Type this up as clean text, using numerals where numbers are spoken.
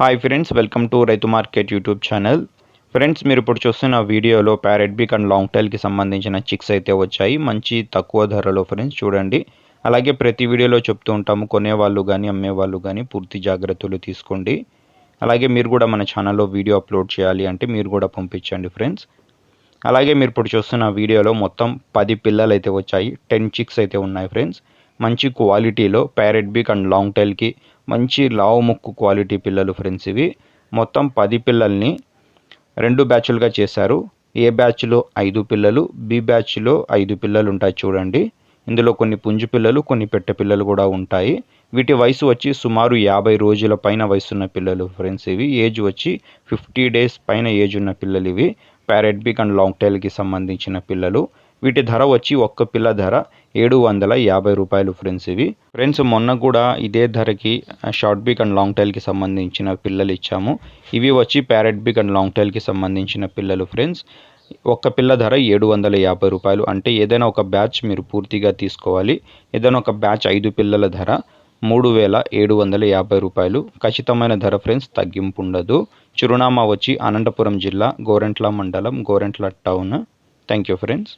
Hi friends, welcome to రైతు market YouTube channel. Friends, మీరు ఇప్పుడు చూస్తున్న వీడియోలో ప్యారెట్ బీక్ అండ్ లాంగ్ టైల్కి సంబంధించిన చిక్స్ అయితే వచ్చాయి. మంచి తక్కువ ధరలో ఫ్రెండ్స్ చూడండి. అలాగే ప్రతి వీడియోలో చెప్తూ ఉంటాము, కొనేవాళ్ళు కానీ అమ్మేవాళ్ళు కానీ పూర్తి జాగ్రత్తలు తీసుకోండి. అలాగే మీరు కూడా మన ఛానల్లో వీడియో అప్లోడ్ చేయాలి అంటే మీరు కూడా పంపించండి ఫ్రెండ్స్. అలాగే మీరు ఇప్పుడు చూస్తున్న వీడియోలో మొత్తం 10 పిల్లలు అయితే వచ్చాయి. 10 చిక్స్ అయితే ఉన్నాయి ఫ్రెండ్స్. మంచి క్వాలిటీలో ప్యారెట్ బీక్ అండ్ లాంగ్ టైల్కి మంచి లావు ముక్కు క్వాలిటీ పిల్లలు ఫ్రెండ్స్. ఇవి మొత్తం 10 పిల్లల్ని 2 బ్యాచ్లుగా చేశారు. ఏ బ్యాచ్లో 5 పిల్లలు, బి బ్యాచ్లో 5 పిల్లలు ఉంటాయి చూడండి. ఇందులో కొన్ని పుంజు పిల్లలు, కొన్ని పెట్టె పిల్లలు కూడా ఉంటాయి. వీటి వయసు వచ్చి సుమారు 50 రోజుల పైన వయసున్న పిల్లలు ఫ్రెండ్స్. ఇవి ఏజ్ వచ్చి 50 డేస్ పైన ఏజ్ ఉన్న పిల్లలు ఇవి. ప్యారెట్ బీక్ అండ్ లాంగ్ టైల్కి సంబంధించిన పిల్లలు. వీటి ధర వచ్చి ఒక్క పిల్ల ధర 750 రూపాయలు ఫ్రెండ్స్. ఇవి ఫ్రెండ్స్ మొన్న కూడా ఇదే ధరకి షార్ట్ బీక్ అండ్ లాంగ్ టైల్కి సంబంధించిన పిల్లలు ఇచ్చాము. ఇవి వచ్చి ప్యారెట్ బీక్ అండ్ లాంగ్ టైల్కి సంబంధించిన పిల్లలు ఫ్రెండ్స్. ఒక్క పిల్ల ధర 750 రూపాయలు. అంటే ఏదైనా ఒక బ్యాచ్ మీరు పూర్తిగా తీసుకోవాలి. ఏదైనా ఒక బ్యాచ్ 5 పిల్లల ధర 3750 రూపాయలు. ఖచ్చితమైన ధర ఫ్రెండ్స్, తగ్గింపు ఉండదు. చిరునామా వచ్చి అనంతపురం జిల్లా, గోరెంట్ల మండలం, Gorantla town. Thank you friends.